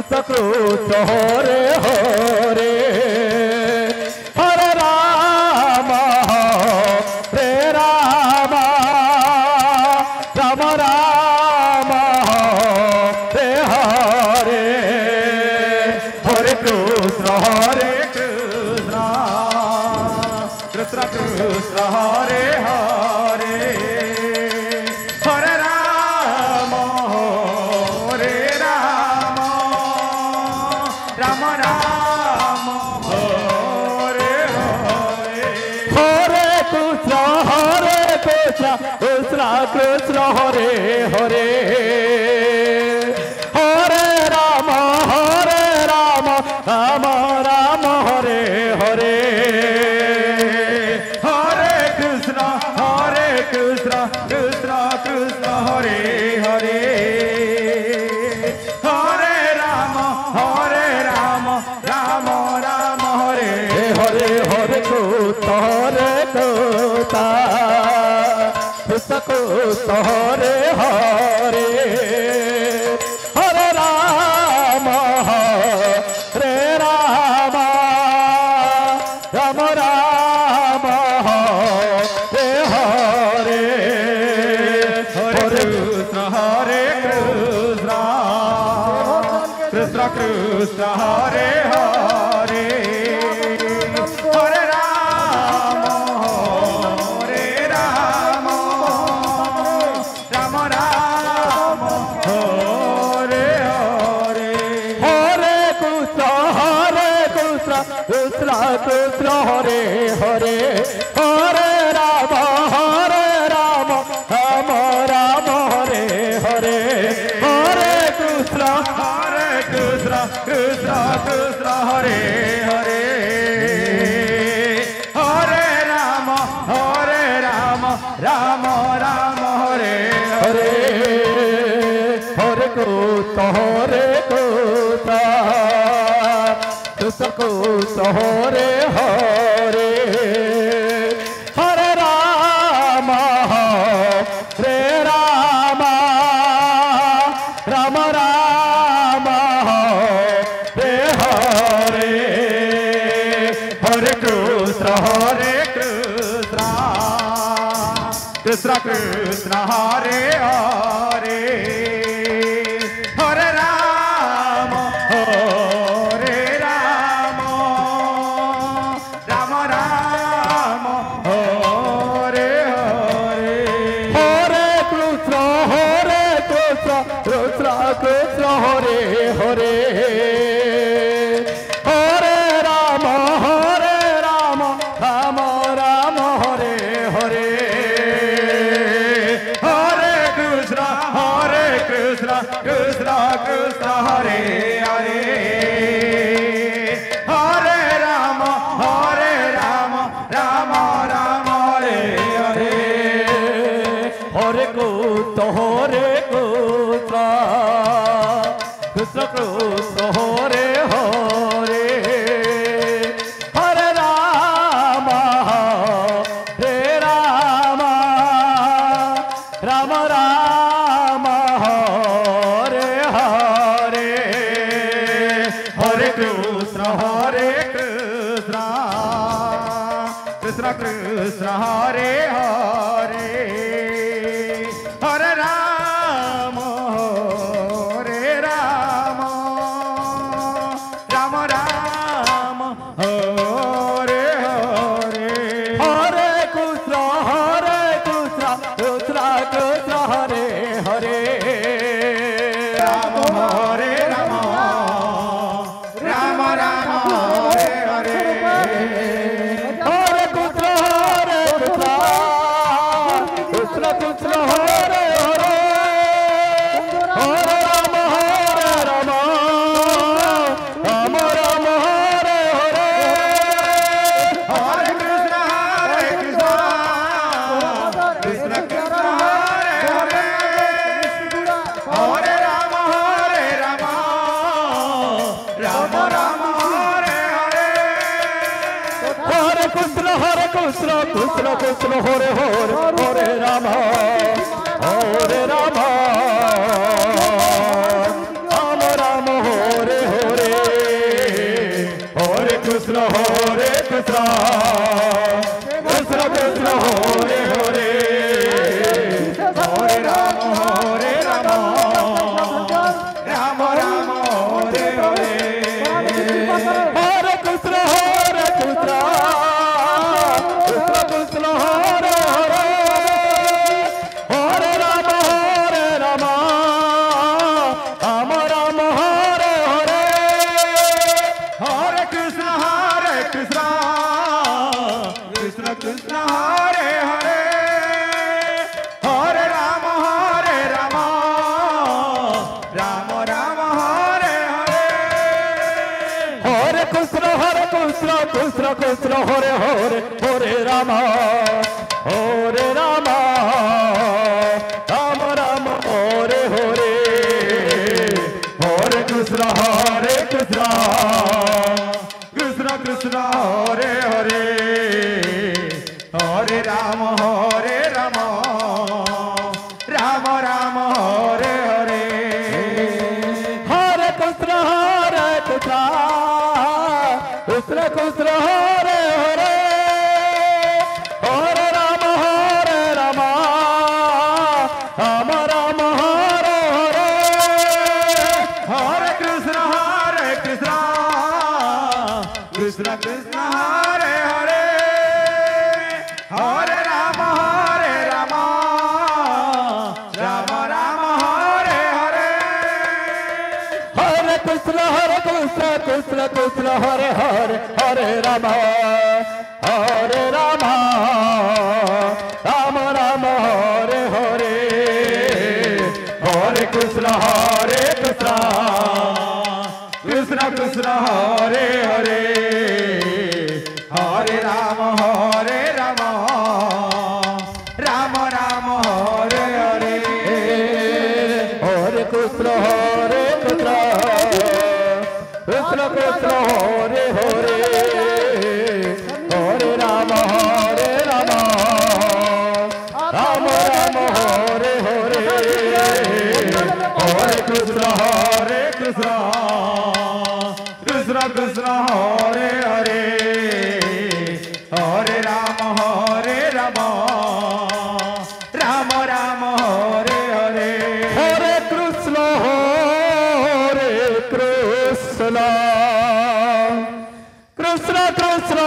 Krishna Krishna Hare Hare Hare Ram Hare Ram Ram Ram Hare Hare Hare Krishna Krishna Krishna Hare Hare Hare Ram Ram Ram Hare Hare Hare Krishna Krishna Krishna Hare Hare Hare Ram Ram Ram Hare Hare Hare Krishna Krishna Krishna Hare Hare Hare Ram Ram Ram Hare Hare Hare Krishna Krishna Krishna Hare Hare Hare Ram Ram Ram Hare Hare Hare Krishna Krishna Hare Hare Hare Ram Ram Ram Hare Hare Hare Krishna Krishna Krishna Hare Hare Hare Ram Ram Ram Hare Hare Hare Krishna Krishna Krishna Hare Hare Hare Ram Ram Hare Hare Hare Krishna Krishna Krishna Hare Hare Hare Ram Ram Ram Hare Hare Hare Krishna Krishna Krishna Hare Hare Hare Ram Ram Ram Hare Hare Hare Krishna Krishna Hare Hare Hare Ram Ram Hare Hare Hare Krishna Krishna Krishna Hare Hare Hare Ram Ram Hare Hare Hare Krishna Krishna Hare Hare Hare Ram Ram Ram Hare Hare Hare Krishna Krishna Krishna Hare Hare Hare Ram Ram Ram Hare Hare Hare Krishna Krishna Hare Hare Ram Ram Ram Hare Hare Hare Krishna Krishna Hare Hare Hare Ram Ram Hare Hare Hare Krishna Krishna Krishna Hare Hare Hare Ram Ram Hare Hare Hare Krishna Krishna Hare Hare Ram Ram Hare Krishna Hare Krishna Krishna Krishna Hare Hare Hare Rama Hare Rama Rama Rama Hare Hare Hare Krishna Krishna Krishna Hare Hare Hare Rama Rama Rama Hare Hare Hare Krishna Krishna Krishna Hare Hare Hare Rama Rama Rama Hare Hare Hare Krishna Krishna Krishna Hare Hare Hare Rama Rama Rama Hare Hare Hare Krishna Krishna Krishna Hare Hare Hare Rama Rama Rama Hare Hare Hare Krishna Krishna Krishna Hare Hare Hare Rama Rama Rama Hare Hare Hare Krishna Krishna Krishna Hare Hare Hare Rama Rama Rama Hare Hare Hare Krishna Krishna Krishna Hare Hare Hare Rama Rama Rama Hare Hare Hare Krishna Krishna Krishna